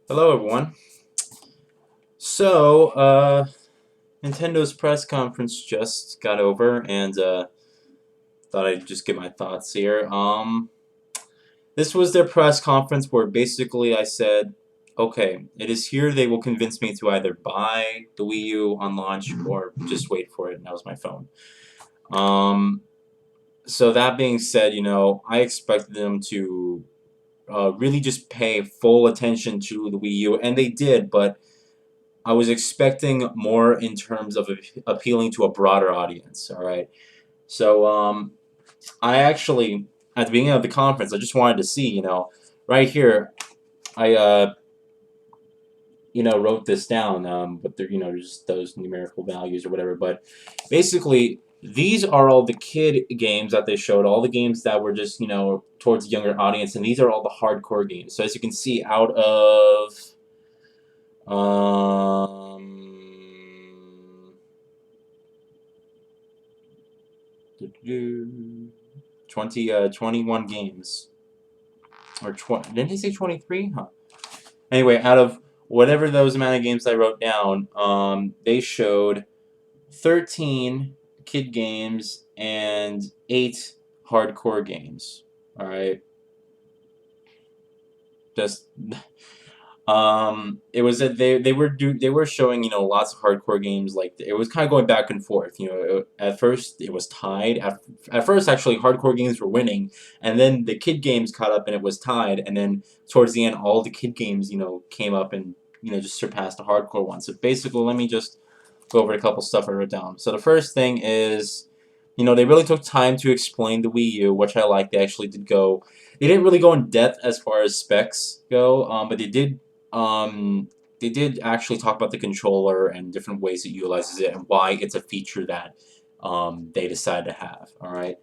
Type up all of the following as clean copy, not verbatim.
Hello, everyone. So, Nintendo's press conference just got over, and thought I'd just give my thoughts here. This was their press conference where basically I said, okay, it is here they will convince me to either buy the Wii U on launch or just wait for it, and that was my phone. Um, so that being said, I expected them to really just pay full attention to the Wii U, and they did, but I was expecting more in terms of appealing to a broader audience. All right, so I actually at the beginning of the conference, I just wanted to see, right here, I wrote this down, but they're just those numerical values or whatever. But basically, these are all the kid games that they showed, all the games that were just towards the younger audience, and these are all the hardcore games. So as you can see, out of um 21 games. Or didn't he say 23? Huh. Anyway, out of whatever those amount of games I wrote down, they showed 13 kid games and 8 hardcore games. All right. Just it was that they were showing lots of hardcore games, like it was kind of going back and forth. At first it was tied. At first actually hardcore games were winning, and then the kid games caught up and it was tied, and then towards the end all the kid games came up and just surpassed the hardcore one. So basically, let me just go over a couple stuff I wrote down. So the first thing is, they really took time to explain the Wii U, which I like. They actually did go. They didn't really go in depth as far as specs go, but they did actually talk about the controller and different ways it utilizes it and why it's a feature that they decided to have. All right.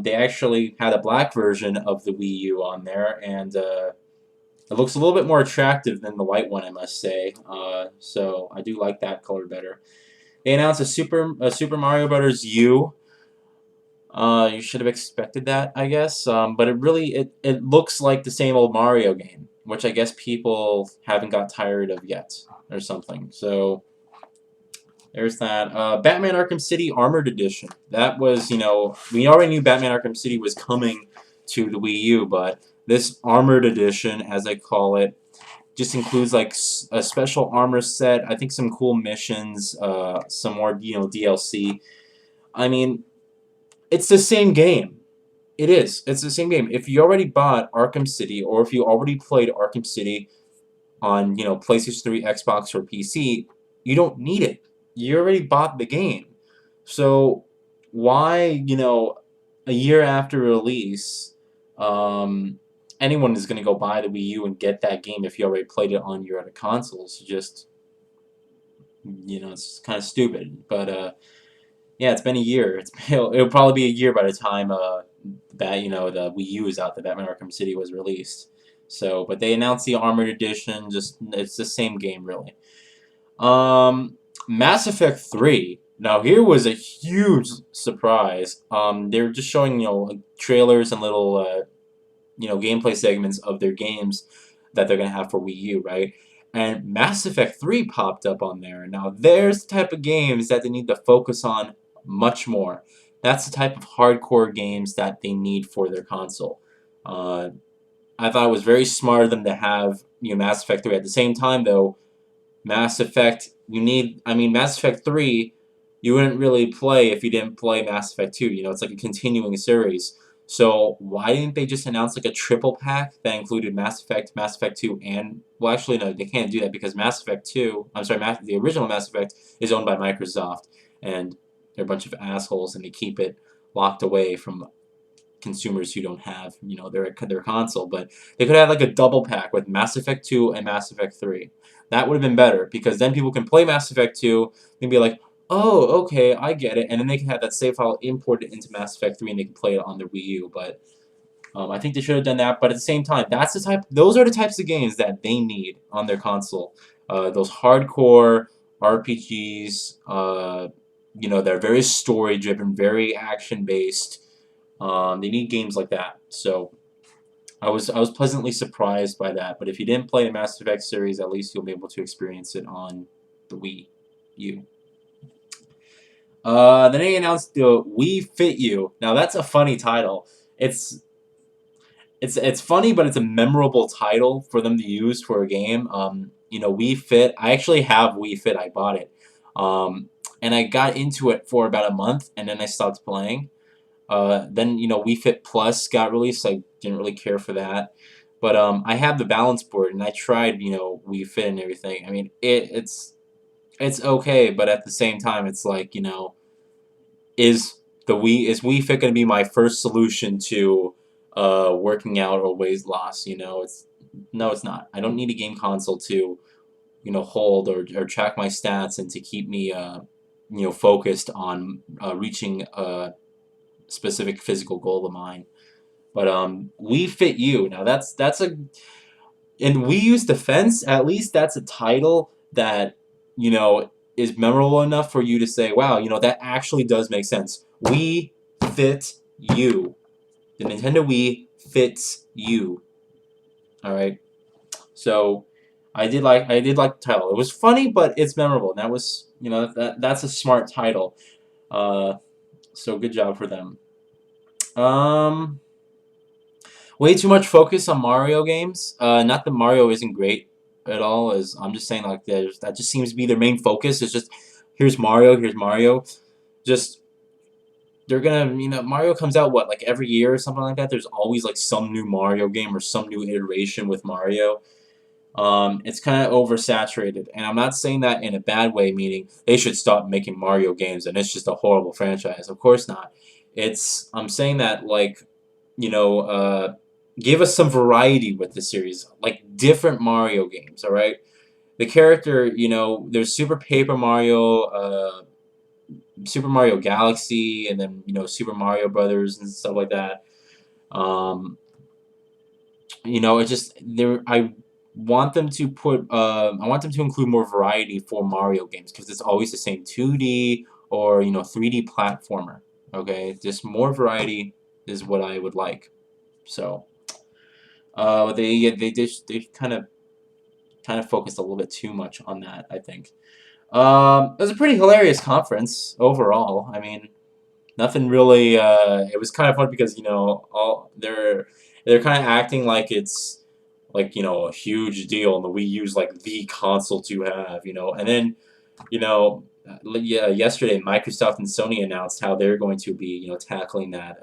They actually had a black version of the Wii U on there, and it looks a little bit more attractive than the white one, I must say. So I do like that color better. They announced a Super Mario Brothers U. You should have expected that, I guess. But it looks like the same old Mario game, which I guess people haven't got tired of yet, or something. So there's that. Batman Arkham City Armored Edition. That was, we already knew Batman Arkham City was coming to the Wii U, but this Armored Edition, as I call it, just includes like a special armor set. I think some cool missions, some more DLC. I mean, it's the same game. It is. It's the same game. If you already bought Arkham City, or if you already played Arkham City on PlayStation 3, Xbox, or PC, you don't need it. You already bought the game. So why a year after release, anyone is going to go buy the Wii U and get that game if you already played it on your other consoles? Just it's kind of stupid. But yeah, it's been a year. It'll probably be a year by the time that the Wii U is out. That Batman Arkham City was released. So, but they announced the Armored Edition. Just it's the same game, really. Mass Effect 3. Now, here was a huge surprise. They were just showing like, trailers and little gameplay segments of their games that they're gonna have for Wii U, right? And Mass Effect 3 popped up on there. Now, there's the type of games that they need to focus on much more. That's the type of hardcore games that they need for their console. Uh, I thought it was very smart of them to have Mass Effect 3. At the same time, though, Mass Effect, Mass Effect 3, you wouldn't really play if you didn't play Mass Effect 2. It's like a continuing series. So why didn't they just announce like a triple pack that included Mass Effect 2, and well, actually no, they can't do that because Mass Effect 2, I'm sorry, the original Mass Effect is owned by Microsoft, and they're a bunch of assholes, and they keep it locked away from consumers who don't have their console. But they could have like a double pack with Mass Effect 2 and Mass Effect 3. That would have been better because then people can play Mass Effect 2 and be like, oh, okay, I get it, and then they can have that save file imported into Mass Effect 3 and they can play it on their Wii U. But I think they should have done that. But at the same time, those are the types of games that they need on their console. Those hardcore RPGs, they're very story driven, very action based. They need games like that. So I was pleasantly surprised by that. But if you didn't play the Mass Effect series, at least you'll be able to experience it on the Wii U. Then they announced the Wii Fit You. Now that's a funny title. It's it's funny, but it's a memorable title for them to use for a game. Wii Fit. I actually have Wii Fit. I bought it, and I got into it for about a month, and then I stopped playing. Then Wii Fit Plus got released. I didn't really care for that, but I have the balance board, and I tried Wii Fit and everything. I mean, it's okay, but at the same time, it's like is is Wii Fit going to be my first solution to working out or weight loss? It's not. I don't need a game console to hold or track my stats and to keep me focused on reaching a specific physical goal of mine. But Wii Fit You. Now that's a in Wii U's defense, at least that's a title that is memorable enough for you to say, wow, that actually does make sense. Wii Fit You. The Nintendo Wii fits you. All right. So I did like the title. It was funny, but it's memorable. And that was that's a smart title. Uh, so good job for them. Um, Way too much focus on Mario games. Not that Mario isn't great at all. As I'm just saying, like that just seems to be their main focus. It's just here's Mario, here's Mario. Just they're gonna, Mario comes out what like every year or something like that. There's always like some new Mario game or some new iteration with Mario. It's kind of oversaturated, and I'm not saying that in a bad way, meaning they should stop making Mario games and it's just a horrible franchise. Of course not. I'm saying that like you know, uh, give us some variety with the series, like different Mario games. All right, the character, there's Super Mario Galaxy, and then Super Mario Brothers and stuff like that. Um, it just there. I want them to include more variety for Mario games because it's always the same 2D or 3D platformer. Okay, just more variety is what I would like. So. They kind of focused a little bit too much on that, I think. It was a pretty hilarious conference overall. I mean, nothing really. It was kind of fun because all they're kind of acting like it's like a huge deal, and the Wii U's like the console to have, and then yeah, yesterday Microsoft and Sony announced how they're going to be tackling that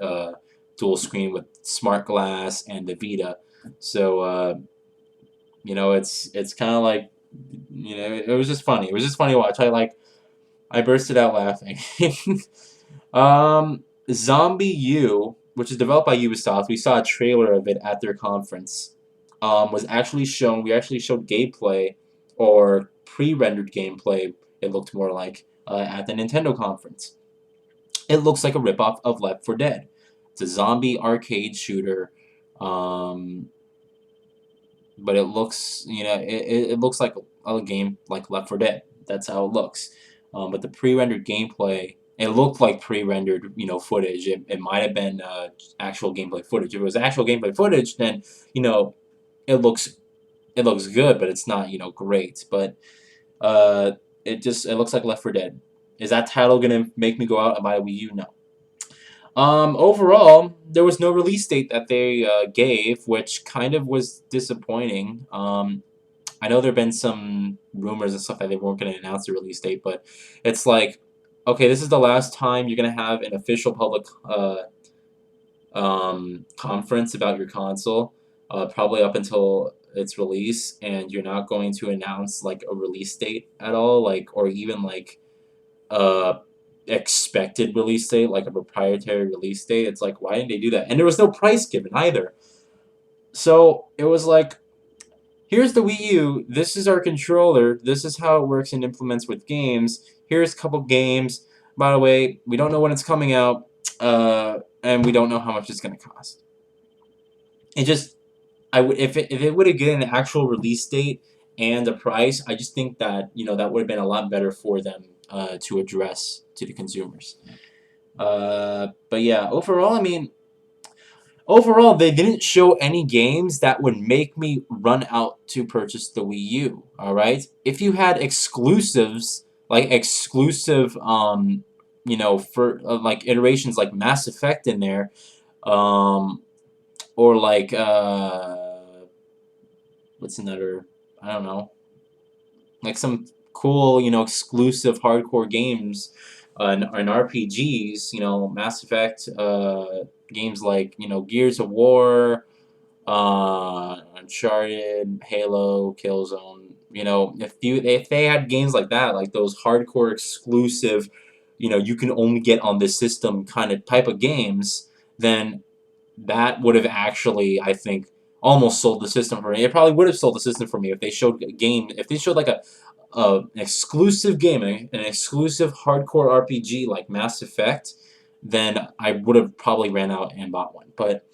dual screen with Smart Glass and the Vita. So it's kind of like it was just funny. It was just funny to watch. I bursted out laughing. Zombie U, which is developed by Ubisoft, we saw a trailer of it at their conference. Was actually shown. We actually showed gameplay or pre-rendered gameplay. It looked more like at the Nintendo conference. It looks like a ripoff of Left 4 Dead. It's a zombie arcade shooter. Um, but it looks it looks like a game like Left 4 Dead. That's how it looks. But the pre-rendered gameplay, it looked like pre-rendered footage. It might have been actual gameplay footage. If it was actual gameplay footage, then you know it looks it looks good, but it's not great. But it looks like Left 4 Dead. Is that title gonna make me go out and buy a Wii U? No. Overall, there was no release date that they gave, which kind of was disappointing. I know there have been some rumors and stuff that they weren't going to announce the release date, but it's like, okay, this is the last time you're going to have an official public conference about your console, probably up until its release, and you're not going to announce like a release date at all, like or even like uh expected release date, like a proprietary release date. It's like, why didn't they do that? And there was no price given either. So it was like, here's the Wii U. This is our controller. This is how it works and implements with games. Here's a couple games. By the way, we don't know when it's coming out, and we don't know how much it's gonna cost. It just, if it would have given an actual release date and a price, I just think that that would have been a lot better for them to address to the consumers. But yeah, overall, I mean, overall, they didn't show any games that would make me run out to purchase the Wii U. All right, if you had exclusives like exclusive, for like iterations like Mass Effect in there, um, or like what's another? I don't know, like some cool, exclusive hardcore games, and RPGs. Mass Effect, games like Gears of War, Uncharted, Halo, Killzone. If they had games like that, like those hardcore exclusive, you can only get on this system kind of type of games, then that would have actually, I think, almost sold the system for me. It probably would have sold the system for me if they showed a game, if they showed like an exclusive game, an exclusive hardcore RPG like Mass Effect, then I would have probably ran out and bought one. But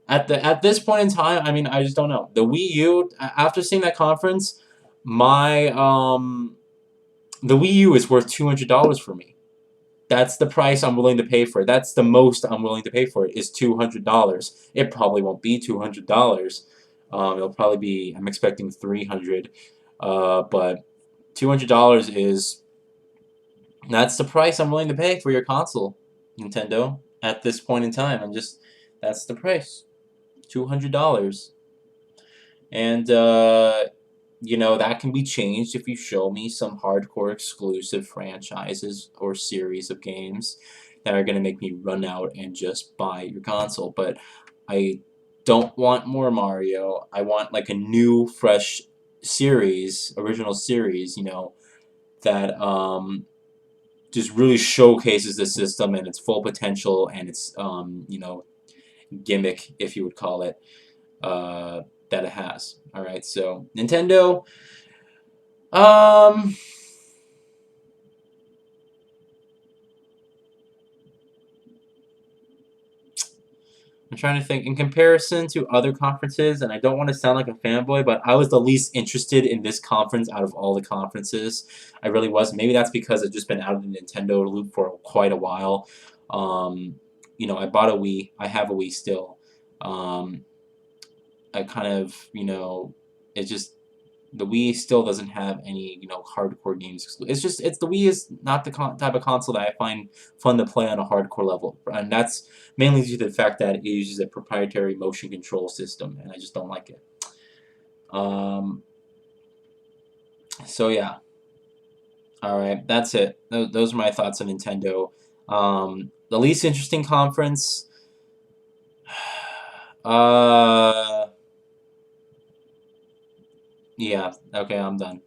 at this point in time, I mean, I just don't know. The Wii U, after seeing that conference, my the Wii U is worth $200 for me. That's the price I'm willing to pay for it. That's the most I'm willing to pay for it is $200. It probably won't be $200. It'll probably be, I'm expecting 300. But $200 is, that's the price I'm willing to pay for your console, Nintendo, at this point in time. And just, that's the price. $200. And, that can be changed if you show me some hardcore exclusive franchises or series of games that are going to make me run out and just buy your console. But I don't want more Mario. I want like a new, fresh series, original series, that just really showcases the system and its full potential and its, gimmick, if you would call it, that it has. All right, so Nintendo. Um, I'm trying to think. In comparison to other conferences, and I don't want to sound like a fanboy, but I was the least interested in this conference out of all the conferences. I really was. Maybe that's because I've just been out of the Nintendo loop for quite a while. I bought a Wii. I have a Wii still. Um, I kind of, it just the Wii still doesn't have any, hardcore games. It's the Wii is not the type of console that I find fun to play on a hardcore level, and that's mainly due to the fact that it uses a proprietary motion control system, and I just don't like it. Um, so yeah, all right, that's it. Those are my thoughts on Nintendo. The least interesting conference. Yeah, okay, I'm done.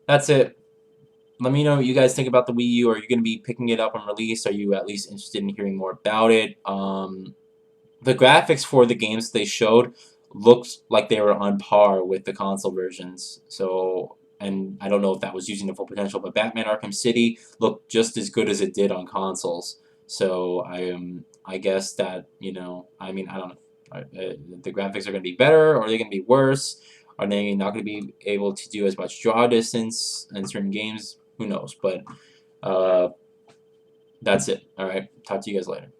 That's it. Let me know what you guys think about the Wii U. Are you going to be picking it up on release? Are you at least interested in hearing more about it? The graphics for the games they showed looked like they were on par with the console versions. So, and I don't know if that was using the full potential, but Batman Arkham City looked just as good as it did on consoles. So I guess that, I mean, I don't know. The graphics are going to be better, or are they going to be worse? Are they not going to be able to do as much draw distance in certain games? Who knows? But that's it. All right. Talk to you guys later.